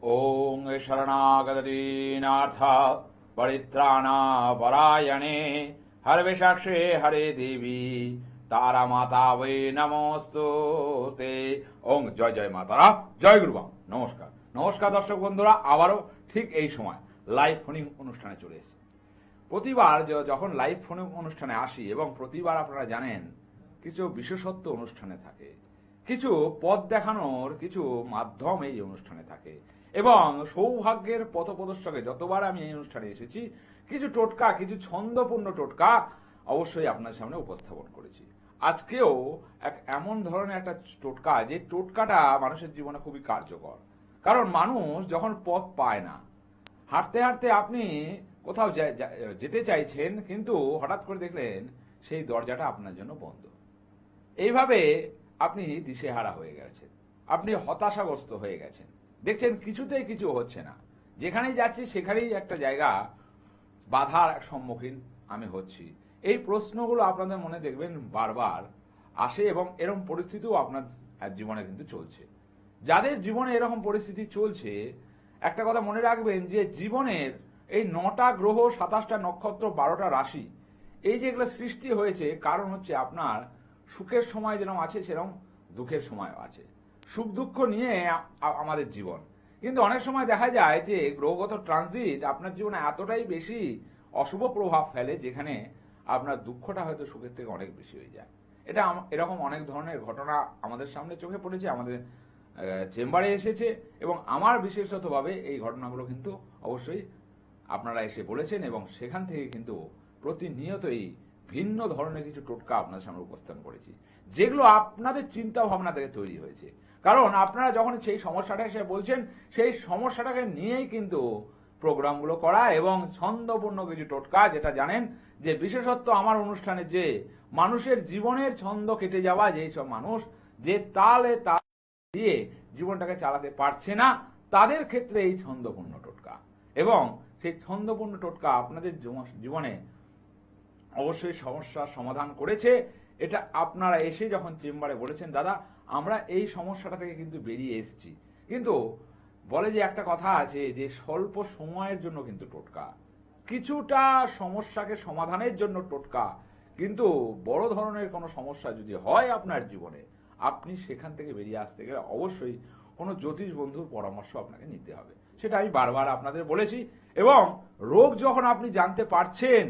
ওং শরণাগতদীনার্থ পরিত্রাণাপরায়ণে হরবিষাক্ষে হরে দেবী তারা মাতা বৈ নমস্তুতে। ওং জয় জয় মাতারা, জয় গুরুবাম। নমস্কার নমস্কার দর্শক বন্ধুরা, আবারও ঠিক এই সময় লাইভ ফোনিং অনুষ্ঠানে চলে এসেছি। প্রতিবার যখন লাইভ ফোনিং অনুষ্ঠানে আসি এবং প্রতিবার আপনারা জানেন কিছু বিশেষত্ব অনুষ্ঠানে থাকে, কিছু পথ দেখানোর কিছু মাধ্যম এই অনুষ্ঠানে থাকে এবং সৌভাগ্যের পথপ্রদর্শকে যতবার আমি এই অনুষ্ঠানে এসেছি কিছু টোটকা, কিছু ছন্দপূর্ণ টোটকা অবশ্যই আপনার সামনে উপস্থাপন করেছি। আজকেও এক এমন ধরনের একটা টোটকা, যে টোটকাটা মানুষের জীবনে খুবই কার্যকর। কারণ মানুষ যখন পথ পায় না, হাঁটতে হাঁটতে আপনি কোথাও যেতে চাইছেন কিন্তু হঠাৎ করে দেখলেন সেই দরজাটা আপনার জন্য বন্ধ। এইভাবে আপনি দিশেহারা হয়ে গেছেন, আপনি হতাশাগ্রস্ত হয়ে গেছেন, দেখছেন কিছুতেই কিছু হচ্ছে না, যেখানেই যাচ্ছি সেখানেই একটা জায়গা বাধার সম্মুখীন আমি হচ্ছি। এই প্রশ্নগুলো আপনাদের মনে দেখবেন বারবার আসে এবং এরকম পরিস্থিতিও আপনার জীবনে কিন্তু চলছে। যাদের জীবনে এরকম পরিস্থিতি চলছে, একটা কথা মনে রাখবেন যে জীবনের এই 9টা গ্রহ, 27টা নক্ষত্র, 12টা রাশি, এই যেগুলো সৃষ্টি হয়েছে কারণ হচ্ছে আপনার সুখের সময় যেরকম আছে সেরকম দুঃখের সময়ও আছে। সুখ দুঃখ নিয়ে আমাদের জীবন। কিন্তু অনেক সময় দেখা যায় যে গ্রহগত ট্রানজিট আপনার জীবনে এতটাই বেশি অশুভ প্রভাব ফেলে যেখানে আপনার দুঃখটা হয়তো সুখের থেকে অনেক বেশি হয়ে যায়। এটা এরকম অনেক ধরনের ঘটনা আমাদের সামনে চোখে পড়েছে, আমাদের চেম্বারে এসেছে এবং আমার বিশেষতভাবে এই ঘটনাগুলো কিন্তু অবশ্যই আপনারা এসে বলেছেন এবং সেখান থেকে কিন্তু প্রতিনিয়তই ভিন্ন ধরনের কিছু টোটকা আপনাদের সামনে উপস্থাপন করেছি, যেগুলো আপনাদের চিন্তা ভাবনা থেকে তৈরি হয়েছে। কারণ আপনারা যখন সেই সমস্যাটা এসে বলছেন, সেই সমস্যাটাকে নিয়েই কিন্তু প্রোগ্রামগুলো করা এবং ছন্দপূর্ণ কিছু টোটকা, যেটা জানেন যে বিশেষত্ব আমার অনুষ্ঠানে যে মানুষের জীবনের ছন্দ কেটে যাওয়া, যেই সব মানুষ যে তালে তাল দিয়ে জীবনটাকে চালাতে পারছে না, তাদের ক্ষেত্রে এই ছন্দপূর্ণ টোটকা। এবং সেই ছন্দপূর্ণ টোটকা আপনাদের জীবনে অবশ্যই সমস্যার সমাধান করেছে। এটা আপনারা এসে যখন চেম্বারে বলেছেন, দাদা আমরা এই সমস্যাটা থেকে কিন্তু বেরিয়ে এসেছি। কিন্তু বলে যে একটা কথা আছে যে স্বল্প সময়ের জন্য কিন্তু টোটকা, কিছুটা সমস্যাকে সমাধানের জন্য টোটকা, কিন্তু বড় ধরনের কোনো সমস্যা যদি হয় আপনার জীবনে, আপনি সেখান থেকে বেরিয়ে আসতে গেলে অবশ্যই কোনো জ্যোতিষ বন্ধুর পরামর্শ আপনাকে নিতে হবে। সেটা আমি বারবার আপনাদের বলেছি। এবং রোগ যখন আপনি জানতে পারছেন,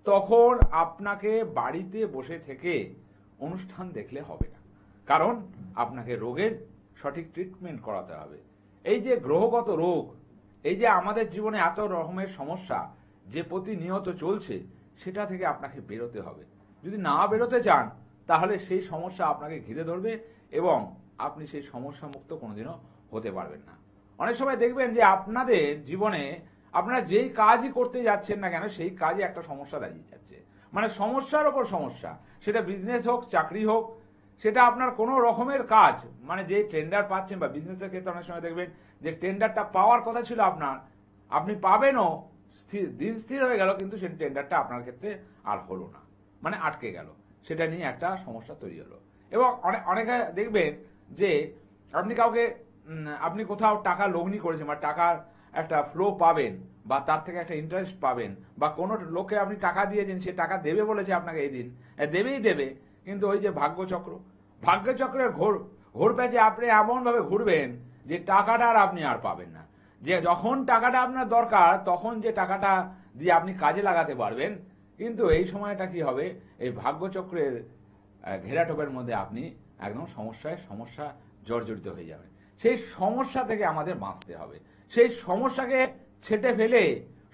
তখন আপনাকে বাড়িতে বসে থেকে অনুষ্ঠান দেখলে হবে না, কারণ আপনাকে রোগের সঠিক ট্রিটমেন্ট করাতে হবে। এই যে গ্রহগত রোগ, এই যে আমাদের জীবনে এত রকমের সমস্যা যে প্রতিনিয়ত চলছে, সেটা থেকে আপনাকে বেরোতে হবে। যদি না বেরোতে চান তাহলে সেই সমস্যা আপনাকে ঘিরে ধরবে এবং আপনি সেই সমস্যা মুক্ত কোনোদিনও হতে পারবেন না। অনেক সময় দেখবেন যে আপনাদের জীবনে আপনারা যেই কাজই করতে যাচ্ছেন না কেন, সেই কাজে একটা সমস্যা দাঁড়িয়ে যাচ্ছে। মানে সমস্যার ওপর সমস্যা, সেটা বিজনেস হোক, চাকরি হোক, সেটা আপনার কোনো রকমের কাজ, মানে যে টেন্ডার পাচ্ছেন বা বিজনেসের ক্ষেত্রে অনেক সময় দেখবেন যে টেন্ডারটা পাওয়ার কথা ছিল আপনার, আপনি পাবেনও, দিন স্থির হয়ে গেল, কিন্তু সেই টেন্ডারটা আপনার ক্ষেত্রে আর হলো না, মানে আটকে গেল। সেটা নিয়ে একটা সমস্যা তৈরি হলো। এবং অনেকে দেখবেন যে আপনি কোথাও টাকা লগ্নি করেছেন বা টাকার একটা ফ্লো পাবেন বা তার থেকে একটা ইন্টারেস্ট পাবেন, বা কোনো লোককে আপনি টাকা দিয়েছেন, সে টাকা দেবে বলেছে আপনাকে, এই দিন দেবেই দেবে, কিন্তু ওই যে ভাগ্যচক্রের ঘোর প্যাচে আপনি এমনভাবে ঘুরবেন যে টাকাটা আর আপনি আর পাবেন না। যে যখন টাকাটা আপনার দরকার তখন যে টাকাটা দিয়ে আপনি কাজে লাগাতে পারবেন, কিন্তু এই সময়টা কি হবে, এই ভাগ্যচক্রের ঘেরাটোপের মধ্যে আপনি একদম সমস্যা জর্জরিত হয়ে যাবেন। সেই সমস্যা থেকে আমাদের বাঁচতে হবে। সেই সমস্যাকে ছেটে ফেলে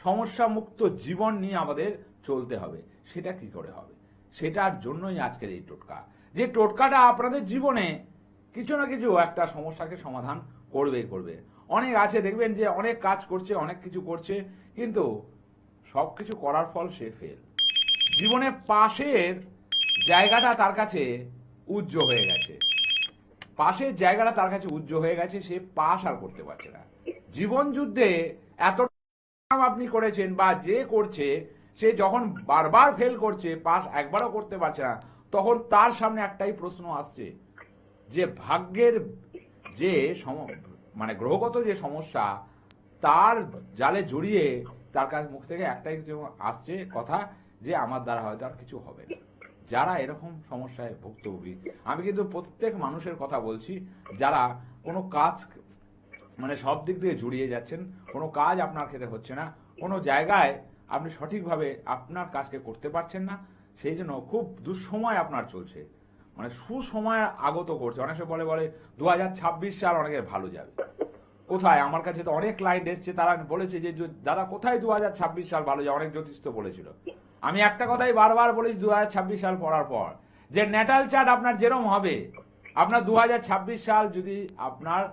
সমস্যা মুক্ত জীবন নিয়ে আমাদের চলতে হবে। সেটা কি করে হবে? সেটার জন্যই আজকের এই টোটকা, যে টোটকাটা আপনাদের জীবনে কিছু না কিছু একটা সমস্যাকে সমাধান করবে। অনেক আছে দেখবেন যে অনেক কাজ করছে, অনেক কিছু করছে, কিন্তু সবকিছু করার ফল সে ফেল। জীবনে পাশের জায়গাটা তার কাছে উজ্জ্বল হয়ে গেছে, সে পাশ আর করতে পারছে না। জীবন যুদ্ধে এত আপনি করেছেন বা যে করছে, সে যখন বারবার ফেল করছে, পাস একবারও করতে পারছে না, তখন তার সামনে একটাই প্রশ্ন আসছে যে ভাগ্যের যে মানে গ্রহগত যে সমস্যা তার জালে জড়িয়ে তার কাছ মুখ থেকে একটাই কিছু আসছে কথা যে আমার দ্বারা হয়তো আর কিছু হবে না। যারা এরকম সমস্যায় ভুক্তভোগী, আমি কিন্তু প্রত্যেক মানুষের কথা বলছি যারা কোনো কাজ মানে সব দিক দিয়ে জড়িয়ে যাচ্ছেন, কোনো কাজ আপনার ক্ষেত্রে হচ্ছে না, কোনো জায়গায় আপনি সঠিকভাবে আপনার কাজকে করতে পারছেন না, সেই জন্য খুব দুঃসময় আপনার চলছে, মানে সুসময় আগত করছে। অনেক সময় বলে বলে 2026 সাল অনেকের ভালো যাবে। কোথায়? আমার কাছে তো অনেক ক্লায়েন্ট এসছে, তারা বলেছে যে দাদা কোথায় 2026 সাল ভালো যায়, অনেক জ্যোতিষ তো বলেছিল। আমি একটা কথাই বারবার বলেছি 2026 সাল পড়ার পর, যে ন্যাটাল চার্ট আপনার যেরকম হবে, আপনার 2026 সাল যদি আপনার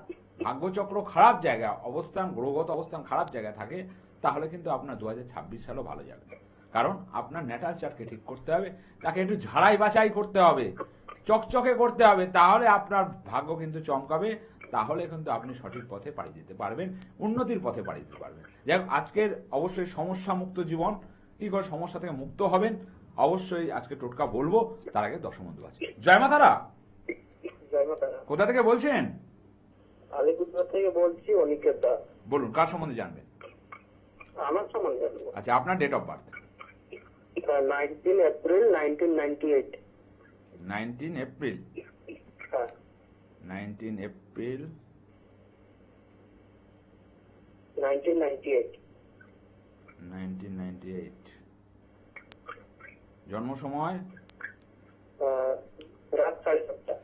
ভাগ্যচক্র খারাপ জায়গা অবস্থান, গ্রহগত অবস্থান খারাপ জায়গায় থাকে, তাহলে কিন্তু আপনার 2026 সালও ভালো যাবে না। কারণ আপনার ন্যাটাল চার্টকে ঠিক করতে হবে, তাকে একটু ঝাড়াই বাছাই করতে হবে, চকচকে করতে হবে, তাহলে আপনার ভাগ্য কিন্তু চমকাবে, তাহলে কিন্তু আপনি সঠিক পথে পাড়ি দিতে পারবেন, উন্নতির পথে পাড়ি দিতে পারবেন। যাই হোক, আজকের অবশ্যই সমস্যা মুক্ত জীবন, কি করে সমস্যা থেকে মুক্ত হবেন, অবশ্যই আজকে টোটকা বলবো। তার আগে দর্শক বন্ধু আছে। জয় মাতারা। কোথা থেকে বলছেন? আলিপুরদুয়ার থেকে বলছি, অনিকেত দাস। বলুন, কার সম্বন্ধে জানবেন? আমার সম্বন্ধে জানবো। আচ্ছা, আপনার date of birth? 19 April 1998। 19 April. হ্যাঁ, 19 এপ্রিল 1998। 1998। জন্ম সময়? রাত 7:30।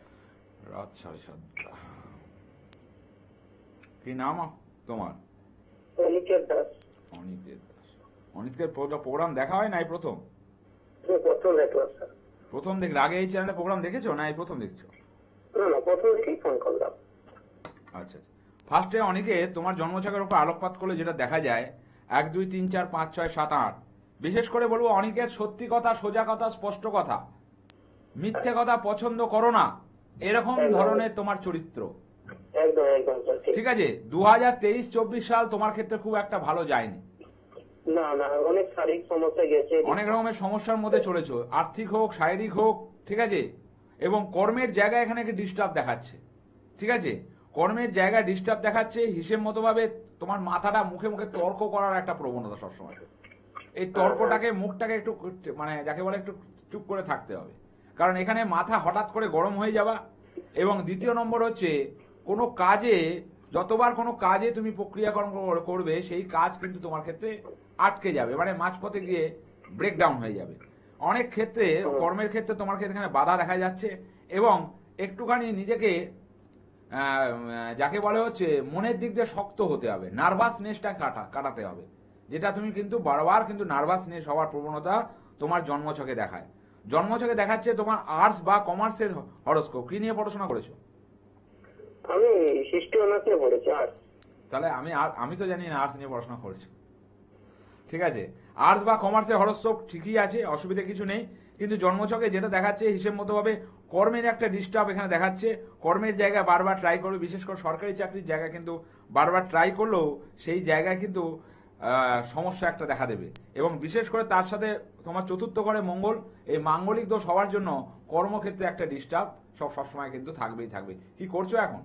রাত 7:30। কি নাম তোমার? অনিকেত দাস। অনিকেত দাস। অনিকের প্রোগ্রাম দেখা হয় না এই প্রথম? প্রথম দেখলাম স্যার। প্রথম দেখলে? আগে এই চ্যানেলে প্রোগ্রাম দেখেছো না এই প্রথম দেখছো? না, প্রথম থেকেই ফোন করলাম। আচ্ছা, ফার্স্টে অনেকে তোমার জন্মছকের উপর আলোকপাত করলে যেটা দেখা যায় 1 2 3 4 5 6 7 8, বিশেষ করে বলবো অনেকের সত্যি কথা, সোজা কথা, স্পষ্ট কথা, মিথ্যে কথা পছন্দ করো না, এরকম ধরনের তোমার চরিত্র। একদম একদম স্যার, ঠিক আছে। 2023-24 সাল তোমার ক্ষেত্রে খুব একটা ভালো যায়নি। না, অনেক শারীরিক সমস্যা গেছে, অনেক রকমের সমস্যার মধ্যে চলেছো, আর্থিক হোক, শারীরিক হোক, ঠিক আছে। এবং কর্মের জায়গায় এখানে একটা ডিস্টার্ব দেখাচ্ছে, ঠিক আছে। কর্মের জায়গায় ডিস্টার্ব দেখাচ্ছে, হিসেব মতো ভাবে তোমার মাথাটা মুখে মুখে তর্ক করার একটা প্রবণতা সবসময়। এই তর্কটাকে, মুখটাকে একটু মানে যাকে বলে একটু চুপ করে থাকতে হবে, কারণ এখানে মাথা হঠাৎ করে গরম হয়ে যাওয়া। এবং দ্বিতীয় নম্বর হচ্ছে কোনো কাজে, যতবার কোনো কাজে তুমি প্রক্রিয়াকরণ করবে, সেই কাজ কিন্তু তোমার ক্ষেত্রে আটকে যাবে, মানে মাঝপথে গিয়ে ব্রেকডাউন হয়ে যাবে। অনেক ক্ষেত্রে কর্মের ক্ষেত্রে তোমার ক্ষেত্রে এখানে বাধা দেখা যাচ্ছে। এবং একটুখানি নিজেকে যাকে বলে হচ্ছে মনের দিক দিয়ে শক্ত হতে হবে, নার্ভাসনেসটা কাটাতে হবে, যেটা তুমি কিন্তু বারবার কিন্তু নার্ভাসনেস হওয়ার প্রবণতা তোমার জন্মছকে দেখায়। জন্মছকে দেখাচ্ছে তোমার আর্টস বা কমার্সের হরোস্কোপ। কি নিয়ে পড়াশোনা করেছো? আমি হিস্ট্রি অনার্স নিয়ে পড়েছি। আর্টস। তাহলে আমি তো জানি না আর্টস নিয়ে পড়াশোনা করেছো, ঠিক আছে। আর্টস বা কমার্সের হরোস্কোপ ঠিকই আছে, অসুবিধা কিছু নেই। কিন্তু জন্মছকে যেটা দেখাচ্ছে হিসেব মতো ভাবে কর্মের একটা ডিস্টার্ব এখানে দেখাচ্ছে। কর্মের জায়গায় বারবার ট্রাই করবে, বিশেষ করে সরকারি চাকরির জায়গায় কিন্তু বারবার ট্রাই করলেও সেই জায়গায় কিন্তু সমস্যা একটা দেখা দেবে। এবং বিশেষ করে তার সাথে তোমার চতুর্থ ঘরে মঙ্গল, এই মাঙ্গলিক দোষ হওয়ার জন্য কর্মক্ষেত্রে একটা ডিস্টার্ব সবসময় কিন্তু থাকবেই থাকবে। কি করছো এখন?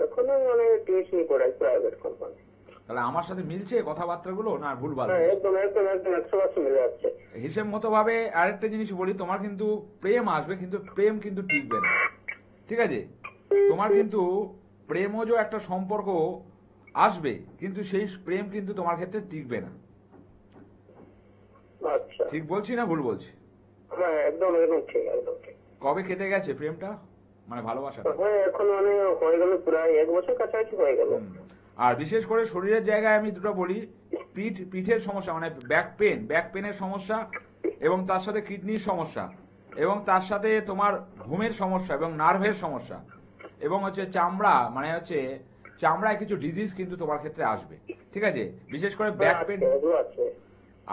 এখন মানে টিউশন করাই প্রাইভেট কোম্পানি। তাহলে আমার সাথে মিলছে কথাবার্তাগুলো না ভুলভাল? একদম একদম একদম 100% মিলে যাচ্ছে। হিসেব মতো ভাবে আরেকটা জিনিস বলি, তোমার কিন্তু প্রেম আসবে, কিন্তু প্রেম কিন্তু টিকবে না, ঠিক আছে। তোমার কিন্তু প্রেমজ একটা সম্পর্ক আসবে, কিন্তু সেই প্রেম কিন্তু তোমার ক্ষেত্রে টিকবে না। আচ্ছা, ঠিক বলছি না ভুল বলছি? হ্যাঁ, একদম একদম ঠিক, একদম ঠিক। কবে কেটে গেছে প্রেমটা, মানে ভালোবাসাটা? হ্যাঁ, এখন মানে হয়ে গেল প্রায় 1 বছর কাছাকাছি হয়ে গেল। আর বিশেষ করে শরীরের জায়গায় আমি দুটো বলি, পিঠের সমস্যা, মানে ব্যাক পেনের সমস্যা, এবং তার সাথে কিডনির সমস্যা, এবং তার সাথে তোমার ঘুমের সমস্যা, এবং নার্ভের সমস্যা, এবং হচ্ছে চামড়া, মানে হচ্ছে চামড়ায় কিছু ডিজিজ কিন্তু তোমার ক্ষেত্রে আসবে, ঠিক আছে। বিশেষ করে ব্যাক পেন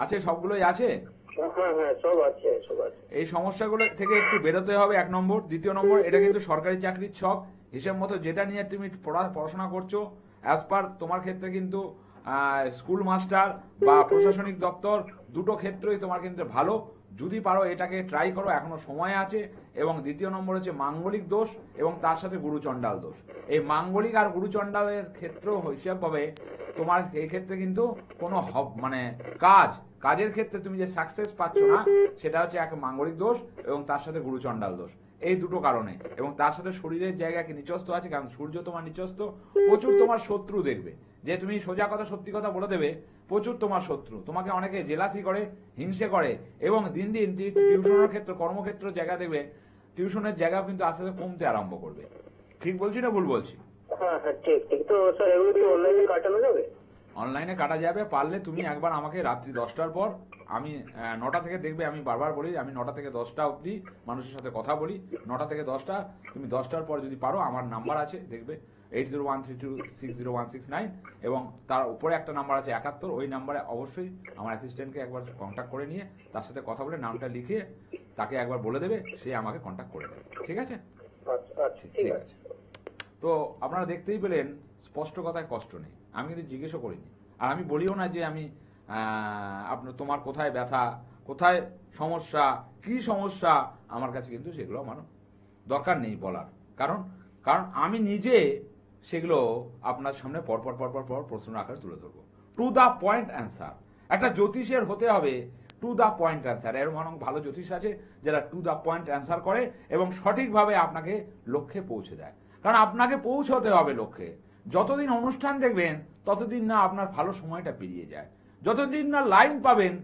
আছে, সবগুলোই আছে। এই সমস্যাগুলো থেকে একটু বেরোতে হবে, 1 নম্বর। দ্বিতীয় নম্বর, এটা কিন্তু সরকারি চাকরির ছক, হিসেব মতো যেটা নিয়ে তুমি পড়াশোনা করছো, অ্যাজ পার তোমার ক্ষেত্রে কিন্তু স্কুল মাস্টার বা প্রশাসনিক দপ্তর, দুটো ক্ষেত্রই তোমার কিন্তু ভালো। যদি পারো এটাকে ট্রাই করো, এখনো সময় আছে। এবং দ্বিতীয় নম্বর হচ্ছে মাঙ্গলিক দোষ এবং তার সাথে গুরুচণ্ডাল দোষ। এই মাঙ্গলিক আর গুরুচণ্ডালের ক্ষেত্রেও হিসাব পাবে তোমার এই ক্ষেত্রে কিন্তু কোনো মানে কাজের ক্ষেত্রে তুমি যে সাকসেস পাচ্ছ না, সেটা হচ্ছে এক মাঙ্গলিক দোষ এবং তার সাথে গুরুচণ্ডাল দোষ, এই দুটো কারণে। এবং তার সাথে শরীরের জায়গা কি নিচস্থ আছে, কারণ সূর্য তোমার নিচস্থ, প্রচুর তোমার শত্রু দেখবে। যে তুমি সোজা কথা সত্যি কথা বলে দেবে, প্রচুর তোমার শত্রু, তোমাকে অনেকে জেলাসি করে, হিংসে করে। এবং দিন দিন টিউশনের ক্ষেত্রে, কর্মক্ষেত্র জায়গা দেখবে, টিউশনের জায়গাও কিন্তু আস্তে আস্তে কমতে আরম্ভ করবে। ঠিক বলছি না ভুল বলছি? হ্যাঁ হ্যাঁ, ঠিক ঠিক। তো স্যার এগুলো কি অনলাইনে কাটানো যাবে? অনলাইনে কাটা যাবে, পারলে তুমি একবার আমাকে রাত্রি 10টার পর, আমি 9টা থেকে দেখবে, আমি বারবার বলি আমি 9টা থেকে 10টা অবধি মানুষের সাথে কথা বলি। 9টা থেকে 10টা, তুমি 10টার পর যদি পারো, আমার নাম্বার আছে দেখবে 8013260169, এবং তার উপরে একটা নাম্বার আছে 71, ওই নাম্বারে অবশ্যই আমার অ্যাসিস্ট্যান্টকে একবার কন্ট্যাক্ট করে নিয়ে তার সাথে কথা বলে নামটা লিখে তাকে একবার বলে দেবে, সে আমাকে কন্ট্যাক্ট করে দেবে। ঠিক আছে? আচ্ছা আচ্ছা, ঠিক আছে। তো আপনারা দেখতেই পেলেন, স্পষ্ট কথায় কষ্ট নেই, আমি কিন্তু জিজ্ঞেসও করিনি। আর আমি বলিও না যে আমি আপনার তোমার কোথায় ব্যথা, কোথায় সমস্যা, কি সমস্যা, আমার কাছে কিন্তু সেগুলো আমার দরকার নেই বলার। কারণ আমি নিজে সেগুলো আপনার সামনে পরপর প্রশ্ন আকারে তুলে ধরবো। To the point answer. একটা জ্যোতিষের হতে হবে টু দ্য পয়েন্ট অ্যান্সার। এর মনে ভালো জ্যোতিষ আছে যারা টু দ্য পয়েন্ট অ্যান্সার করে এবং সঠিকভাবে আপনাকে লক্ষ্যে পৌঁছে দেয়। কারণ আপনাকে পৌঁছতে হবে লক্ষ্যে। যতদিন অনুষ্ঠান দেখবেন ততদিন না আপনার ভালো সময়টা পেরিয়ে যায়, যতদিন না লাইন পাবেন।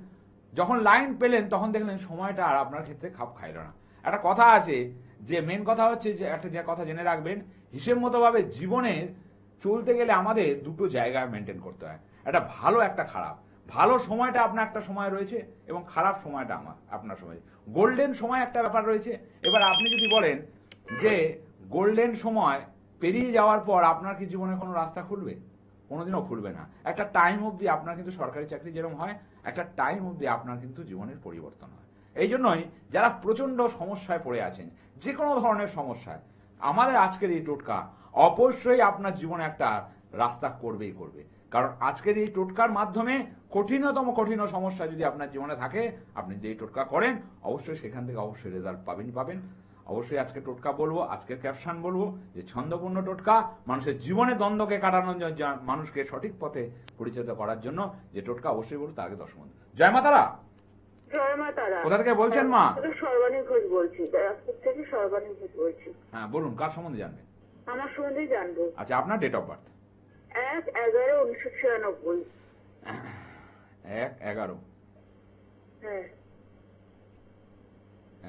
যখন লাইন পেলেন তখন দেখলেন সময়টা আর আপনার ক্ষেত্রে খাপ খাইল না। একটা কথা আছে, যে মেন কথা হচ্ছে যে একটা যে কথা জেনে রাখবেন, হিসেব মতো ভাবে জীবনে চলতে গেলে আমাদের দুটো জায়গা মেনটেন করতে হয়, একটা ভালো একটা খারাপ। ভালো সময়টা আপনার একটা সময় রয়েছে এবং খারাপ সময়টা আপনার সময়, গোল্ডেন সময় একটা ব্যাপার রয়েছে। এবার আপনি যদি বলেন যে গোল্ডেন সময় পেরিয়ে যাওয়ার পর আপনার কি জীবনে কোনো রাস্তা খুলবে? কোনোদিনও খুলবে না। একটা টাইম অবধি আপনার কিন্তু সরকারি চাকরি যেরকম হয়, একটা টাইম অবধি আপনার কিন্তু জীবনের পরিবর্তন হয়। এই জন্যই যারা প্রচন্ড সমস্যায় পড়ে আছেন, যে কোনো ধরনের সমস্যায়, আমাদের আজকের এই টোটকা অবশ্যই আপনার জীবনে একটা রাস্তা করবেই করবে। কারণ আজকের এই টোটকার মাধ্যমে কঠিন সমস্যা যদি আপনার জীবনে থাকে, আপনি যে টোটকা করেন অবশ্যই সেখান থেকে অবশ্যই রেজাল্ট পাবেন। অবশ্যই আজকে টোটকা বলবো, আজকের ক্যাপশন বলবো যে ছন্দপূর্ণ টোটকা, মানুষের জীবনে দ্বন্দ্বকে কাটানোর জন্য, মানুষকে সঠিক পথে পরিচিত করার জন্য যে টোটকা, অবশ্যই বলবো। তার আগে 10 মিনিট। জয় মা তারা। জয় মা তারা। কোথা থেকে বলছেন মা? সর্বাণী ঘোষ বলছি, ব্যারাকপুর থেকে সর্বাণী ঘোষ বলছি। হ্যাঁ বলুন, কার সম্বন্ধে জানবেন? আমার সম্বন্ধে জানবো। আচ্ছা, আপনার ডেট অফ বার্থ? 1/11/1996। 1/11। হ্যাঁ,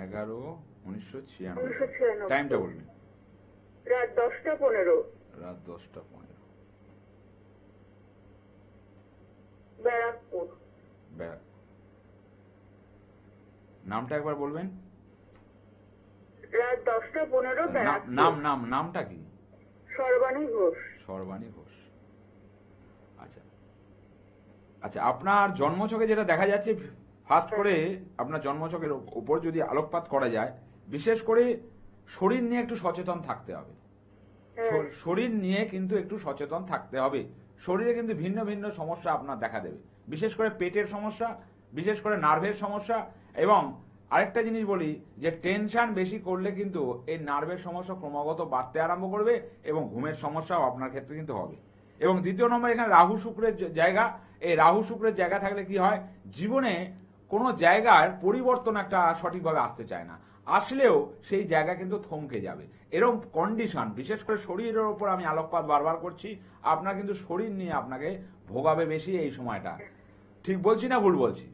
11/1996। টাইমটা বলবেন? রাত 10টা 15। রাত 10টা 15। ব্যারাকপুর। নামটা একবার বলবেন? রাত 10টা 15 ব্যারাকপুর। নামটা কি? সর্বাণী ঘোষ। সর্বাণী ঘোষ। আচ্ছা, আপনার জন্মছকে যেটা দেখা যাচ্ছে, ফার্স্ট করে আপনার জন্মছকের উপর যদি আলোকপাত করা যায়, বিশেষ করে শরীর নিয়ে একটু সচেতন থাকতে হবে। শরীর নিয়ে কিন্তু একটু সচেতন থাকতে হবে। শরীরে কিন্তু ভিন্ন ভিন্ন সমস্যা আপনার দেখা দেবে, বিশেষ করে পেটের সমস্যা, বিশেষ করে নার্ভের সমস্যা। এবং আরেকটা জিনিস বলি, যে টেনশন বেশি করলে কিন্তু এই নার্ভের সমস্যা ক্রমাগত বাড়তে আরম্ভ করবে এবং ঘুমের সমস্যাও আপনার ক্ষেত্রে কিন্তু হবে। এবং দ্বিতীয় নম্বর, এখানে রাহু শুক্রের জায়গা। এই রাহু শুক্রের জায়গা থাকলে কি হয়, জীবনে কোনো জায়গার পরিবর্তন একটা সঠিকভাবে আসতে চায় না, আসলেও সেই জায়গা কিন্তু থমকে যাবে। এরকম কন্ডিশন, বিশেষ করে শরীরের ওপর আমি আলোকপাত বারবার করছি, আপনার কিন্তু শরীর নিয়ে আপনাকে ভোগাবে বেশি এই সময়টা। ঠিক বলছি না ভুল বলছি?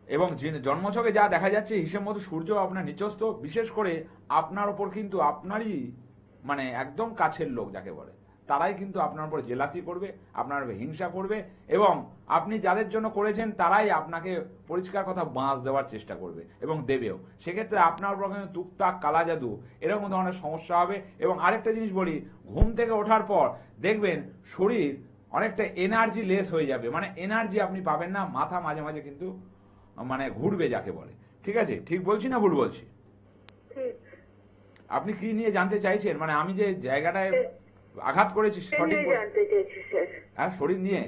এবং জন্মছকে যা দেখা যাচ্ছে, হিসেব মতো সূর্য আপনার নিচস্থ, বিশেষ করে আপনার ওপর কিন্তু আপনারই মানে একদম কাছের লোক যাকে বলে, তারাই কিন্তু আপনার উপর জেলাসি করবে, আপনার উপর হিংসা করবে, এবং আপনি যাদের জন্য করেছেন তারাই আপনাকে পরিষ্কার কথা বাঁশ দেওয়ার চেষ্টা করবে এবং দেবেও। সেক্ষেত্রে আপনার উপর কিন্তু টুকটাক কালা জাদু এরকম ধরনের সমস্যা হবে। এবং আরেকটা জিনিস বলি, ঘুম থেকে ওঠার পর দেখবেন শরীর অনেকটা এনার্জি লেস হয়ে যাবে, মানে এনার্জি আপনি পাবেন না, মাথা মাঝে মাঝে কিন্তু মানে ঘুরবে যাকে বলে। ঠিক আছে? ঠিক বলছি না ভুল বলছি? আপনি কি নিয়ে জানতে চাইছেন? মানে আমি যে জায়গাটায় আঘাত করেছি সঠিক জানতে চাইছি স্যার। হ্যাঁ, শরীর নিয়ে,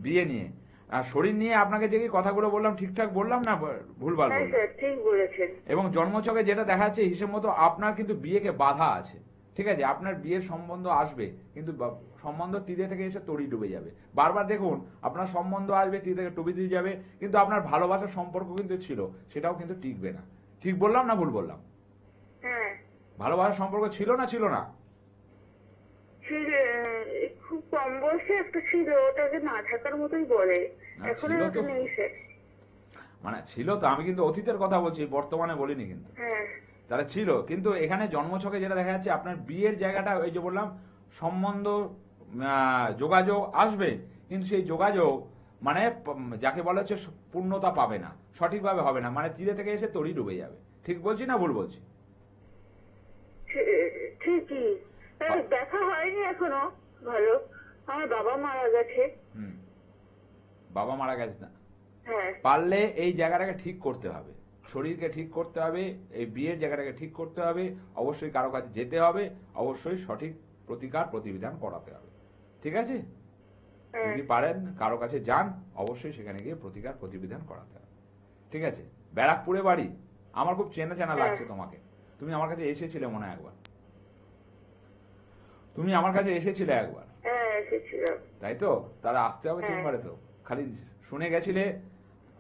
বিয়ে নিয়ে। আর শরীর নিয়ে আপনাকে যে কি কথাগুলো বললাম ঠিকঠাক বললাম না ভুলভাল হ্যাঁ বললাম? স্যার, ঠিক বলেছেন। এবং জন্মছকে যেটা দেখা যাচ্ছে হিসেব মতো আপনার কিন্তু বিয়েকে বাধা আছে। ঠিক আছে, আপনার বিয়ের সম্বন্ধ আসবে কিন্তু সম্বন্ধ তীরে থেকে এসে তড়ি ডুবে যাবে। বারবার দেখুন আপনার সম্বন্ধ আসবে, তীরে থেকে ডুবে দিয়ে যাবে, কিন্তু আপনার ভালোবাসার সম্পর্ক কিন্তু ছিল সেটাও কিন্তু টিকবে না। ঠিক বললাম না ভুল বললাম? হ্যাঁ, ভালোবাসার সম্পর্ক ছিল না ছিল না? খুব কম বয়সে একটা ছিল, ওটাকে না থাকার মতোই বলে। না, এখন ছিল ওটা তো। নেই স্যার। মানে ছিল তো, আমি কিন্তু অতীতের কথা বলছি, বর্তমানে বলিনি কিন্তু। হ্যাঁ তারা ছিল, কিন্তু এখানে জন্মছকে যেটা দেখা যাচ্ছে আপনার বিয়ের জায়গাটা ওই যে বললাম সম্বন্ধ যোগাযোগ আসবে, কিন্তু সেই যোগাযোগ মানে যাকে বলা হচ্ছে পূর্ণতা পাবে না, সঠিকভাবে হবে না, মানে তীরে থেকে এসে তড়ি ডুবে যাবে। ঠিক বলছি না ভুল বলছি? ঠিকই। দেখা হয়নি এখনো ভালো। আমার বাবা মারা গেছে। হুম, বাবা মারা গেছে না? হ্যাঁ পারলে এই জায়গাটাকে ঠিক করতে হবে, শরীরকে ঠিক করতে হবে, এই বিয়ের জায়গাটাকে ঠিক করতে হবে, অবশ্যই কারো কাছে যেতে হবে, অবশ্যই সঠিক প্রতিকার প্রতিবিধান করাতে হবে। ঠিক আছে, হ্যাঁ। যদি পারেন কারো কাছে যান, অবশ্যই সেখানে গিয়ে প্রতিকার প্রতিবিধান করাতে হবে। ঠিক আছে, ব্যারাকপুরে বাড়ি, আমার খুব চেনা চেনা লাগছে তোমাকে। তুমি আমার কাছে এসেছিলে মনে হয় একবার, তুমি আমার কাছে এসেছিলে একবার, হ্যাঁ এসেছিলাম। তাই তো? তাহলে আসতে হবে হ্যাঁ। চেম্বারে, তো খালি শুনে গেছিলে।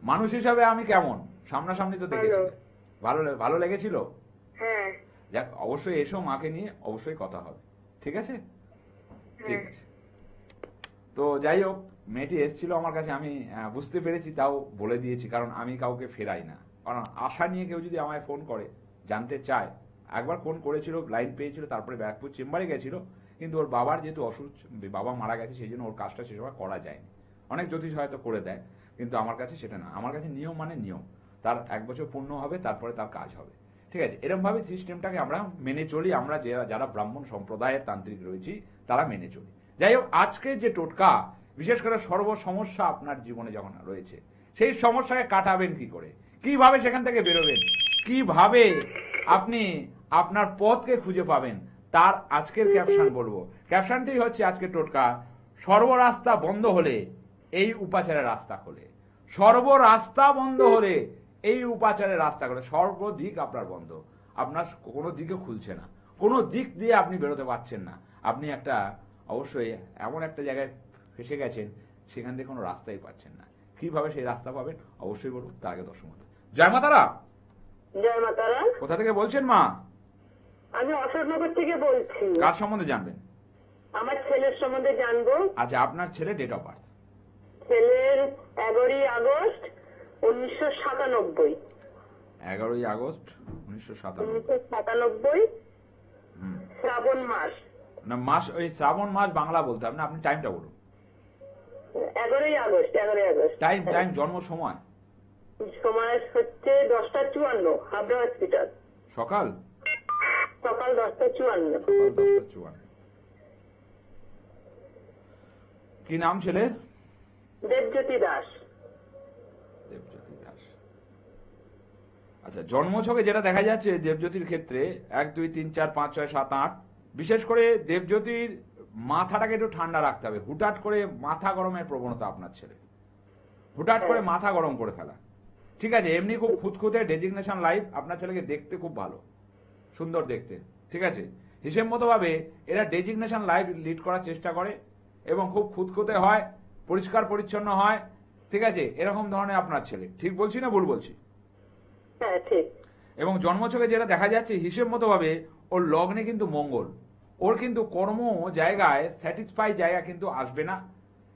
মানুষ হিসাবে আমি কেমন, সামনাসামনি তো দেখেছিলে, ভালো ভালো লেগেছিল? হ্যাঁ যাক, অবশ্যই এসো, মাকে নিয়ে অবশ্যই কথা হবে। ঠিক আছে, ঠিক হ্যাঁ। আছে। তো যাই হোক, মেয়েটি এসেছিল আমার কাছে, আমি বুঝতে পেরেছি, তাও বলে দিয়েছি, কারণ আমি কাউকে ফেরাই না। কারণ আশা নিয়ে কেউ যদি আমায় ফোন করে জানতে চায়, একবার ফোন করেছিল, লাইন পেয়েছিল, তারপরে ব্যারাকপুর চেম্বারে গেছিল, কিন্তু ওর বাবার যেহেতু অসুস্থ, বাবা মারা গেছে, সেই জন্য ওর কাজটা সে সময় করা যায়নি। অনেক জ্যোতিষ হয়তো করে দেয়, কিন্তু আমার কাছে সেটা না। আমার কাছে নিয়ম মানে নিয়ম, তার 1 বছর পূর্ণ হবে, তারপরে তার কাজ হবে। ঠিক আছে, এরকমভাবে সিস্টেমটাকে আমরা মেনে চলি, আমরা যারা ব্রাহ্মণ সম্প্রদায়ের তান্ত্রিক রয়েছি তারা মেনে চলি। যাই হোক, আজকে যে টোটকা, বিশেষ করে সমস্যা আপনার জীবনে যখন রয়েছে, সেই সমস্যাকে কাটাবেন কি করে, কিভাবে সেখান থেকে বেরোবেন, কিভাবে আপনি আপনার পথকে খুঁজে পাবেন, তার আজকের ক্যাপশন বলবো। ক্যাপশনটি হচ্ছে আজকের টোটকা: সর্বরাস্তা বন্ধ হলে এই উপাচারের রাস্তা খোলে। সর্বরাস্তা বন্ধ হলে এই উপাচারের রাস্তা খোলে। সর্বদিক আপনার বন্ধ, আপনার কোনো দিকে খুলছে না, কোনো দিক দিয়ে আপনি বেরোতে পারছেন না, আপনি একটা অবশ্যই এমন একটা জায়গায় ফেসে গেছেন, সেখান থেকে কোনো রাস্তাই পাচ্ছেন না। কিভাবে সেই রাস্তা পাবেন অবশ্যই বলুন, তার আগে দর্শক বন্ধু, জয় মা তারা। জয় মাতারা। কোথা থেকে বলছেন মা? আমি অশোকনগর থেকে বলছি। কার সম্বন্ধে জানবেন? আমার ছেলের সম্বন্ধে জানবো। আচ্ছা, আপনার ছেলে ডেট অফ বার্থ? ছেলের 11ই আগস্ট 1997। 11ই আগস্ট 1997। 1997 শ্রাবণ মাস। না, মাস ওই শ্রাবণ মাস বাংলা বলতে হবে না, আপনি টাইমটা বলুন। 11ই আগস্ট। টাইম জন্ম সময়? সময় হচ্ছে 10টা 54, হাবড়া হসপিটাল। সকাল সকাল 10টা 54। 10টা 54। কি নাম ছেলের? দেবজ্যোতি দাস। দেবজ্যোতি দাস। আচ্ছা, জন্মছকে যেটা দেখা যাচ্ছে দেবজ্যোতির ক্ষেত্রে 1 2 3 4 5 6 7 8, বিশেষ করে দেবজ্যোতির মাথাটাকে একটু ঠান্ডা রাখতে হবে। হুটহাট করে মাথা গরমের প্রবণতা আপনার ছেলে, হুটহাট করে মাথা গরম করে ফেলা। ঠিক আছে, এমনি খুব খুঁতখুঁতে ডেজিগনেশন লাইফ, আপনার ছেলেকে দেখতে খুব ভালো, সুন্দর দেখতে। ঠিক আছে, হিসেব মতো ভাবে এরা ডেজিগনেশন লাইফ লিড করার চেষ্টা করে এবং খুব খুঁতখুঁতে হয়, পরিষ্কার পরিচ্ছন্ন হয়। ঠিক আছে, এরকম ধরনের আপনার ছেলে। ঠিক বলছি না ভুল বলছি? হ্যাঁ ঠিক। এবং জন্মছকে যেটা দেখা যাচ্ছে হিসেব মতো ভাবে ওর লগ্নে কিন্তু মঙ্গল, ওর কিন্তু কর্ম জায়গায় স্যাটিসফাই জায়গা কিন্তু আসবে না,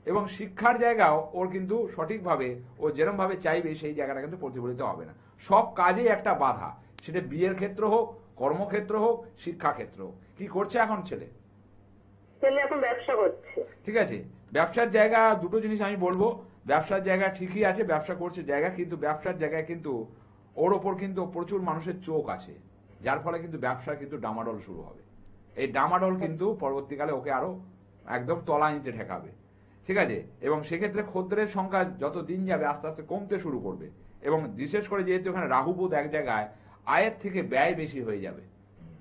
এবং শিক্ষার জায়গাও ওর কিন্তু সঠিকভাবে ও যেরকম ভাবে চাইবে সেই জায়গাটা কিন্তু প্রতিফলিত হবে না। সব কাজেই একটা বাধা, সেটা বিয়ের ক্ষেত্র হোক, কর্মক্ষেত্র হোক, শিক্ষাক্ষেত্র হোক। কি করছে এখন ছেলে? ছেলে এখন ব্যবসা করছে। ঠিক আছে, ব্যবসার জায়গা দুটো জিনিস আমি বলবো। ব্যবসার জায়গা ঠিকই আছে, ব্যবসা করছে জায়গা, কিন্তু ব্যবসার জায়গায় কিন্তু ওর ওপর কিন্তু প্রচুর মানুষের চোখ আছে, যার ফলে কিন্তু ব্যবসার কিন্তু ডামাডোল শুরু হবে। এই ডামাডোল কিন্তু পরবর্তীকালে ওকে আরো একদম তলানিতে ঠেকাবে। ঠিক আছে, এবং সেক্ষেত্রে খদ্দের সংখ্যা যত দিন যাবে আস্তে আস্তে কমতে শুরু করবে, এবং বিশেষ করে যেহেতু এখানে রাহু বুধ এক জায়গায়, আয়ের থেকে ব্যয় বেশি হয়ে যাবে,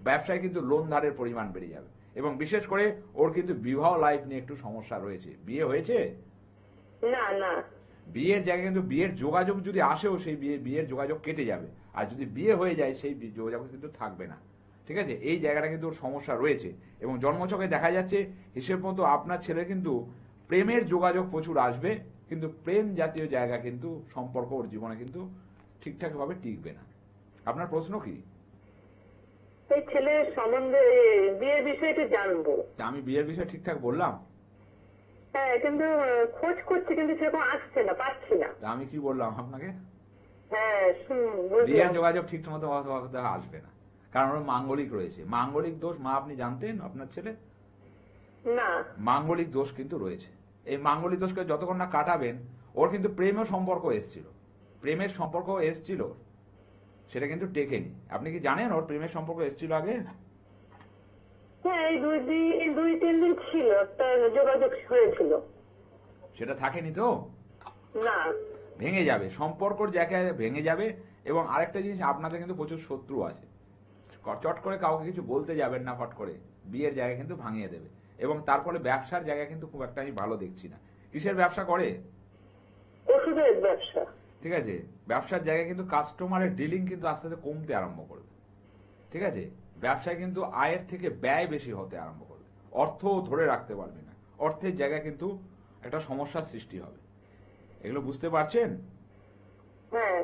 ব্যবসায় কিন্তু লোন ধারের পরিমাণ বেড়ে যাবে। এবং বিশেষ করে ওর কিন্তু বিবাহ লাইফ নিয়ে একটু সমস্যা রয়েছে। বিয়ে হয়েছে? না না। বিয়ের জায়গায় কিন্তু বিয়ের যোগাযোগ যদি আসেও সেই বিয়ের যোগাযোগ কেটে যাবে, আর যদি বিয়ে হয়ে যায় সেই যোগাযোগ কিন্তু থাকবে না। ঠিক আছে, এই জায়গাটা কিন্তু ওর সমস্যা রয়েছে। এবং জন্মছকে দেখা যাচ্ছে হিসেব মতো আপনার ছেলে কিন্তু প্রেমের যোগাযোগ প্রচুর আসবে, কিন্তু প্রেম জাতীয় জায়গা কিন্তু সম্পর্ক ওর জীবনে কিন্তু ঠিকঠাকভাবে টিকবে না। আপনার প্রশ্ন কি? এই ছেলের সম্বন্ধে বিয়ের বিষয়টা জানবো। আমি বিয়ের বিষয়ে ঠিকঠাক বললাম? হ্যাঁ, কিন্তু খোঁজ করছি, কিন্তু সেরকম আসছে না, পাচ্ছি না। তা আমি কি বললাম আপনাকে? হ্যাঁ, বিয়ের বুঝলাম। যোগাযোগ ঠিক মতো আসবে না, কারণ ওর মাঙ্গলিক রয়েছে। মাঙ্গলিক দোষ মা আপনি জানতেন আপনার ছেলে? না। মাঙ্গলিক দোষ কিন্তু রয়েছে। এই মাঙ্গলিক দোষকে যতক্ষণ না কাটাবেন, ওর কিন্তু প্রেমের সম্পর্ক এসছিল, প্রেমের সম্পর্ক এসছিল, সেটা কিন্তু টেকেনি। আপনি কি জানেন ওর প্রেমের সম্পর্ক এসছিল আগে? হ্যাঁ, এই 2-3 দিন ছিল, একটা যোগাযোগ হয়েছিল। সেটা থাকেনি তো, না। ভেঙে যাবে, সম্পর্কর জায়গায় ভেঙে যাবে। এবং আরেকটা জিনিস, আপনাদের কিন্তু প্রচুর শত্রু আছে। চট করে কাউকে কিছু বলতে যাবেন না, ফট করে বিয়ের জায়গা কিন্তু ভাঙিয়ে দেবে। এবং তারপরে ব্যবসার জায়গা কিন্তু খুব একটা আমি ভালো দেখছি না। কিসের ব্যবসা করে? ওষুধের ব্যবসা। ঠিক আছে, ব্যবসার জায়গায় কিন্তু কাস্টমারের ডিলিং কিন্তু আস্তে আস্তে কমতে আরম্ভ করবে। ঠিক আছে, ব্যবসায় কিন্তু আয়ের থেকে ব্যয় বেশি হতে আরম্ভ করবে, অর্থ ধরে রাখতে পারবে না, অর্থের জায়গায় কিন্তু একটা সমস্যার সৃষ্টি হবে। এগুলো বুঝতে পারছেন? হ্যাঁ।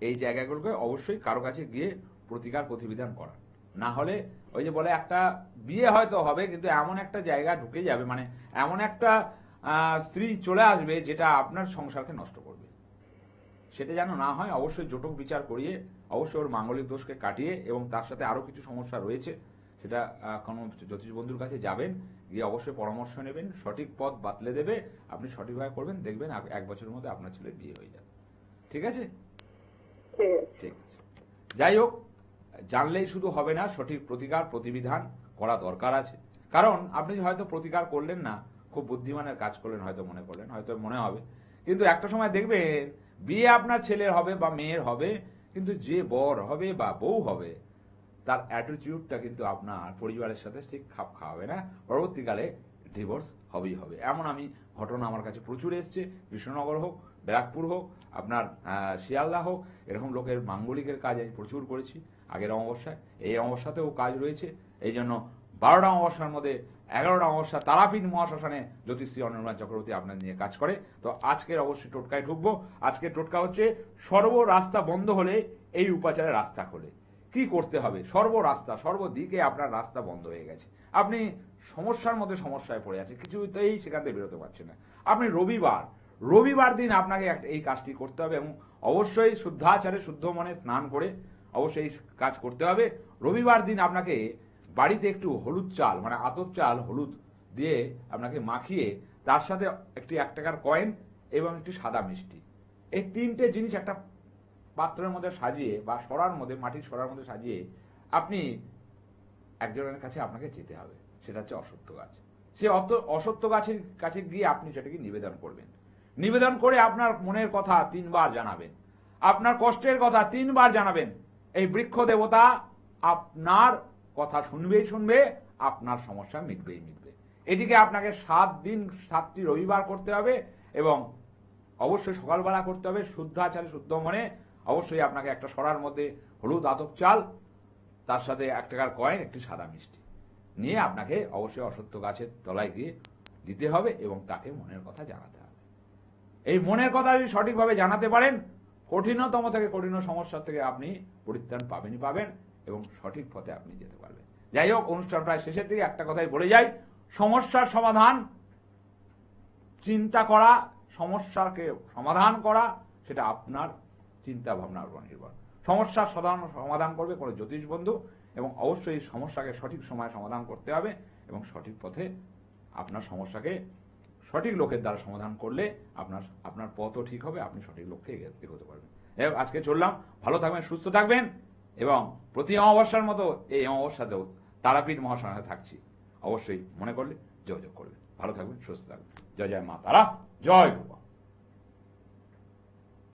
এই জায়গাগুলোকে অবশ্যই কারো কাছে গিয়ে প্রতিকার প্রতিবিধান করা, না হলে ওই যে বলে একটা বিয়ে হয়তো হবে, কিন্তু এমন একটা জায়গা ঢুকে যাবে, মানে এমন একটা স্ত্রী চলে আসবে যেটা আপনার সংসারকে নষ্ট করবে। সেটা যেন না হয়, অবশ্যই জটক বিচার করিয়ে, অবশ্যই ওর মাঙ্গলিক দোষকে কাটিয়ে, এবং তার সাথে আরো কিছু সমস্যা রয়েছে, সেটা কোনো জ্যোতিষ বন্ধুর কাছে যাবেন, গিয়ে অবশ্যই পরামর্শ নেবেন, সঠিক পথ বাতলে দেবে, আপনি সঠিকভাবে করবেন, দেখবেন 1 বছরের মধ্যে আপনার ছেলের বিয়ে হয়ে যাবে। ঠিক আছে? ঠিক আছে। যাই হোক, জানলেই শুধু হবে না, সঠিক প্রতিকার প্রতিবিধান করা দরকার আছে। কারণ আপনি হয়তো প্রতিকার করলেন না, খুব বুদ্ধিমানের কাজ করলেন, হয়তো মনে করলেন, হয়তো মনে হবে, কিন্তু একটা সময় দেখবেন বিয়ে আপনার ছেলের হবে বা মেয়ের হবে, কিন্তু যে বর হবে বা বউ হবে, তার অ্যাটিটিউডটা কিন্তু আপনার পরিবারের সাথে ঠিক খাপ খাওয়াবে না, পরবর্তীকালে ডিভোর্স হবেই হবে। এমন আমি ঘটনা আমার কাছে প্রচুর এসছে, কৃষ্ণনগর হোক, ব্যারাকপুর হোক, আপনার শিয়ালদা হোক, এরকম লোকের মাঙ্গলিকের কাজ আমি প্রচুর করেছি আগের অমাবস্যায়। এই অমাবস্যাতেও কাজ রয়েছে। এই জন্য 12টা অমাবস্যার মধ্যে 11টা অমাবস্যা তারাপীঠ মহাশ্মশানে জ্যোতিষী অনির্বাণ চক্রবর্তী আপনার নিয়ে কাজ করে। তো আজকের অবশ্যই টোটকায় ঢুকবো। আজকের টোটকা হচ্ছে, সর্ব রাস্তা বন্ধ হলে এই উপাচারে রাস্তা খোলে। কি করতে হবে? সর্বদিকে আপনার রাস্তা বন্ধ হয়ে গেছে, আপনি সমস্যার মধ্যে সমস্যায় পড়ে আছে, কিছুতেই সেখান থেকে বেরোতে পারছেন না। আপনি রবিবার দিন আপনাকে এই কাজটি করতে হবে, এবং অবশ্যই শুদ্ধাচারে শুদ্ধ মনে স্নান করে অবশ্যই এই কাজ করতে হবে। রবিবার দিন আপনাকে বাড়িতে একটু হলুদ চাল, মানে আতপ চাল হলুদ দিয়ে আপনাকে মাখিয়ে, তার সাথে একটি 1 টাকার কয়েন এবং একটি সাদা মিষ্টি, এই 3টে জিনিস একটা পাত্রের মধ্যে সাজিয়ে, বা সরার মধ্যে, মাটির সরার মধ্যে সাজিয়ে আপনি একজনের কাছে আপনাকে যেতে হবে। সেটা হচ্ছে অশ্বত্থ গাছ। সে অশ্বত্থ গাছের কাছে গিয়ে আপনি সেটাকে নিবেদন করবেন। নিবেদন করে আপনার মনের কথা 3 বার জানাবেন, আপনার কষ্টের কথা 3 বার জানাবেন। এই বৃক্ষ দেবতা আপনার কথা শুনবে, আপনার সমস্যা মিটবে। এটিকে আপনাকে 7 দিন 7টি রবিবার করতে হবে, এবং অবশ্যই সকালবেলা করতে হবে শুদ্ধাচারে শুদ্ধ মনে। অবশ্যই আপনাকে একটা সরার মধ্যে হলুদ আতপ চাল, তার সাথে 1 টাকার কয়েন, একটি সাদা মিষ্টি নিয়ে আপনাকে অবশ্যই অশ্বত্থ গাছের তলায় গিয়ে দিতে হবে, এবং তাকে মনের কথা জানাতে হবে। এই মনের কথা যদি সঠিকভাবে জানাতে পারেন, কঠিনতম থেকে কঠিন সমস্যার থেকে আপনি পরিত্রাণ পাবেন, এবং সঠিক পথে আপনি যেতে পারবেন। যাই হোক, অনুষ্ঠান প্রায় শেষের দিকে একটা কথাই বলে যাই, সমস্যার সমাধান চিন্তা করা, সমস্যাকে সমাধান করা, সেটা আপনার চিন্তা ভাবনার উপর নির্ভর। সমস্যার সমাধান করবে কোনো জ্যোতিষ বন্ধু, এবং অবশ্যই সমস্যাকে সঠিক সময়ে সমাধান করতে হবে, এবং সঠিক পথে আপনার সমস্যাকে সঠিক লোকের দ্বারা সমাধান করলে আপনার পথও ঠিক হবে, আপনি সঠিক লক্ষ্যে এগোতে পারবেন। যাই হোক, আজকে চললাম। ভালো থাকবেন, সুস্থ থাকবেন, এবং প্রতি অমাবস্যার মতো এই অমাবস্যাতেও তারাপীঠ মহাশ্মশানে থাকছি। অবশ্যই মনে করলে যোগাযোগ করবেন। ভালো থাকবেন, সুস্থ থাকবেন। জয় জয় মা তারা, জয় গুরু।